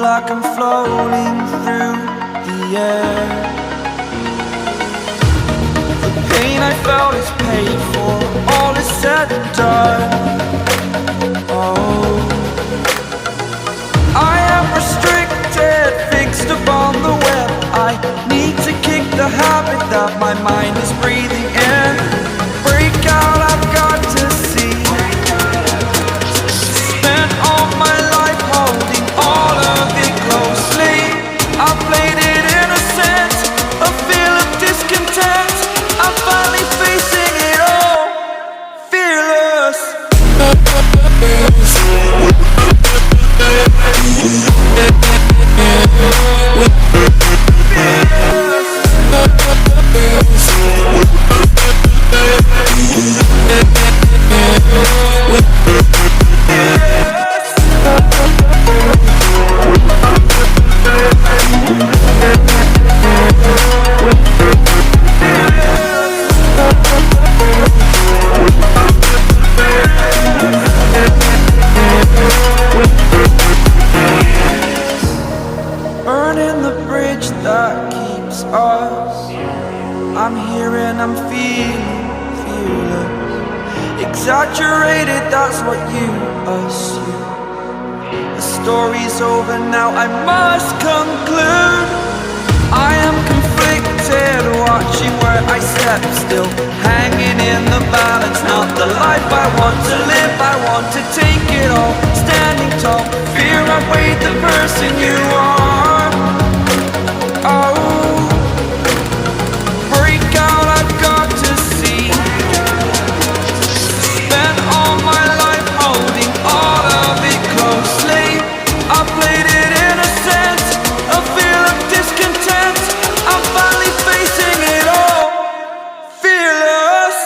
like I'm floating through the air. The pain I felt is paid for, all is said and done. Oh, I am restricted, fixed upon the web. I need to kick the habit that my mind is breathing in. Break out, I've got to see. Spent all my life holding all of it closely. I played it innocent, a feel of discontent. I'm finally facing it all, fearless. Burning the bridge that keeps us. I'm here and I'm feeling fearless. Exaggerated, that's what you assume. The story's over now, I must conclude. I am conflicted, watching where I step still, hanging in the balance. Not the life I want to live, I want to take it all. Standing tall, fear I weighed the person you are. Oh, break out, I've got to see. Spent all my life holding all of it closely. I played it innocent, a feel of discontent. I'm finally facing it all, fearless.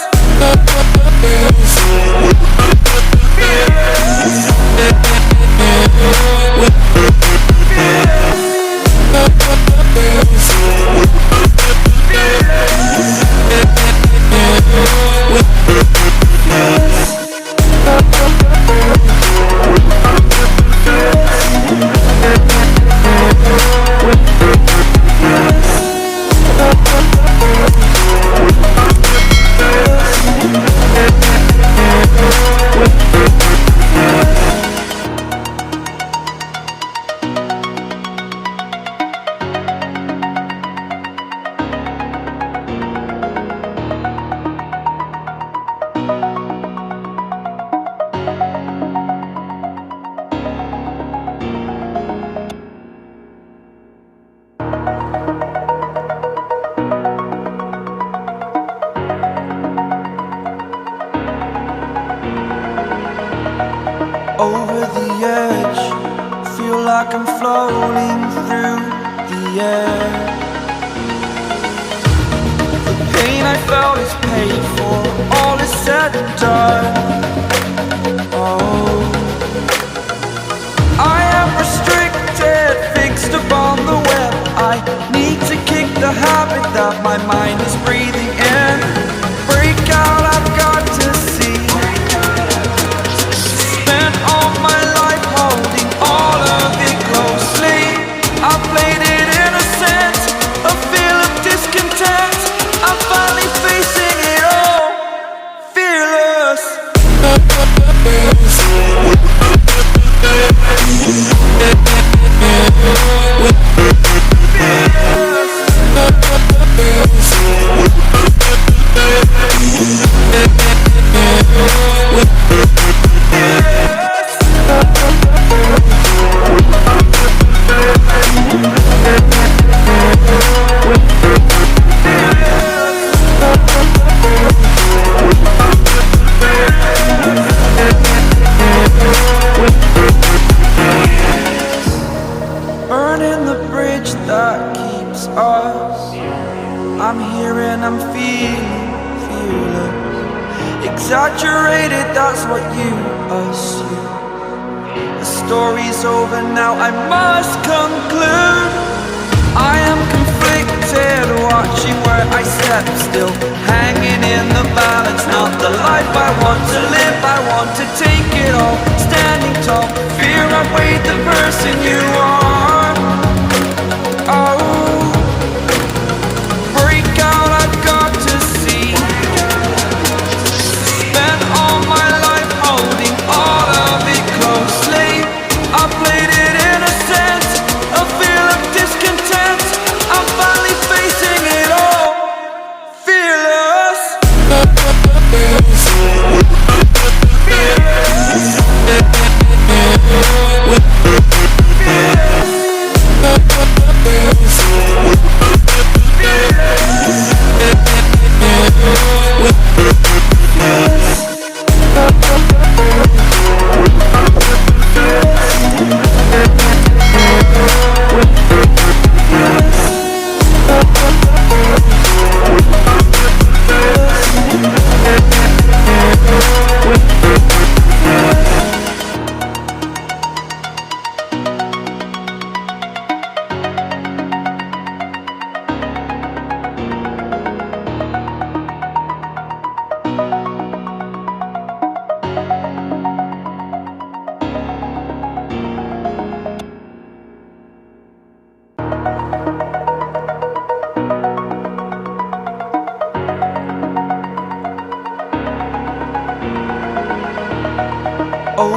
Over the edge, feel like I'm floating through the air. The pain I felt is paid for, all is said and done. Oh, I am restricted, fixed upon the web. I need to kick the habit that my mind is breathing in. Break out, I've got to see. Spent all my life holding all of it closely. I played it innocent, a feel of discontent. I'm finally facing it all, fearless. Burning the bridge that keeps us. I'm here and I'm feeling fearless. Exaggerated, that's what you assume. The story's over now, I must conclude. I am conflicted, watching where I step still, hanging in the balance. Not the life I want to live, I want to take it all. Standing tall, fear I weighed the person you are.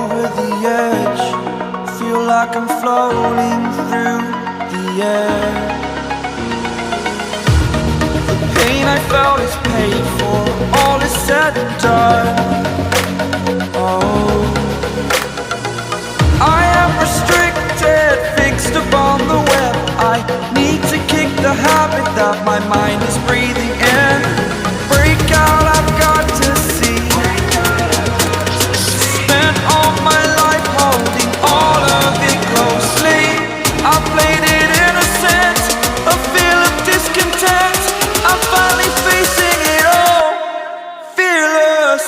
over the edge, feel like I'm floating through the air. The pain I felt is paid for, all is said and done. Oh, I am restricted, fixed upon the web. I need to kick the habit that my mind is breathing in. Break out, I've got to see. Spent all my life holding all of it closely. I played it innocent, a feel of discontent. I'm finally facing it all, fearless.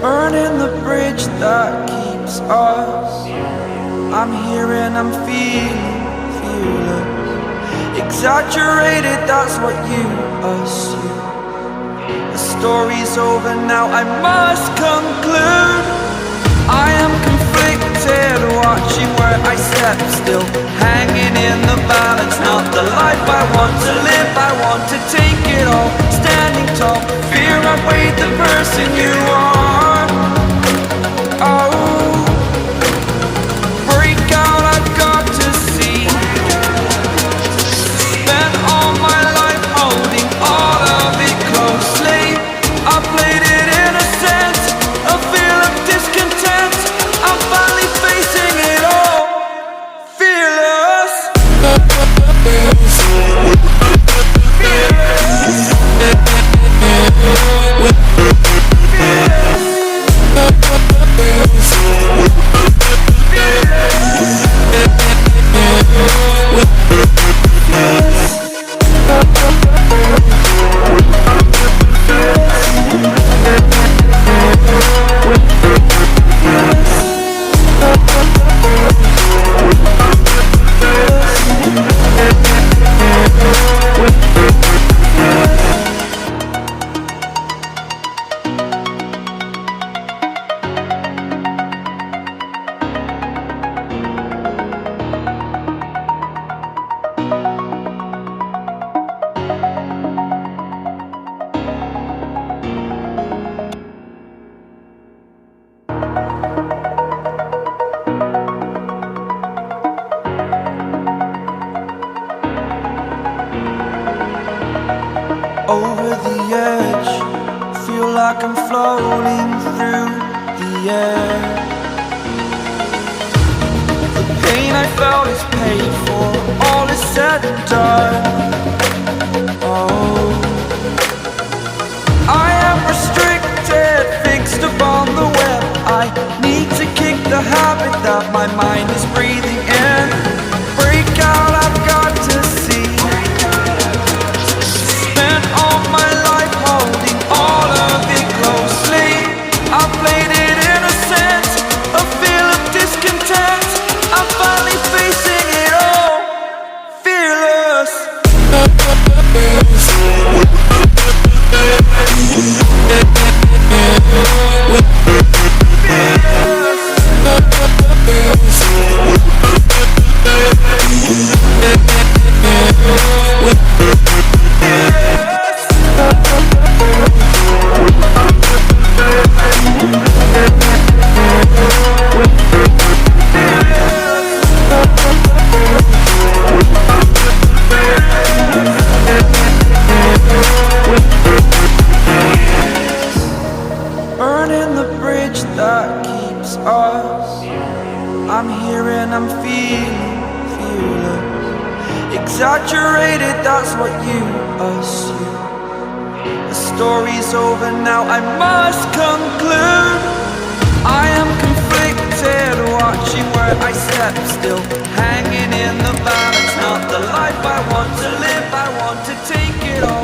Burning the bridge that keeps us. I'm here and I'm feeling fearless. Exaggerated, that's what you assume. The story's over now, I must conclude. I am conflicted, watching where I step still, hanging in the balance. Not the life I want to live, I want to take it all. Standing tall, fear outweighed the person you are. Oh, break out, I've got to see. Spent all my life holding all of it closely. I played it innocent, a feel of discontent. I'm finally facing it all, fearless. Over the edge, feel like I'm floating through the air. The pain I felt is paid for, all is said and done. Oh, I am restricted, fixed upon the web. I need to kick the habit that my mind is breathing in. Break out, I've got to see. Spent all my life holding all of it closely. I played it innocent, a feel of discontent. I'm finally facing it all, fearless. Burning the bridge that keeps us. I'm here and I'm feeling fearless. Exaggerated, that's what you assume. The story's over now, I must conclude. I am conflicted, watching where I step still, hanging in the balance. Not the life I want to live, I want to take it all.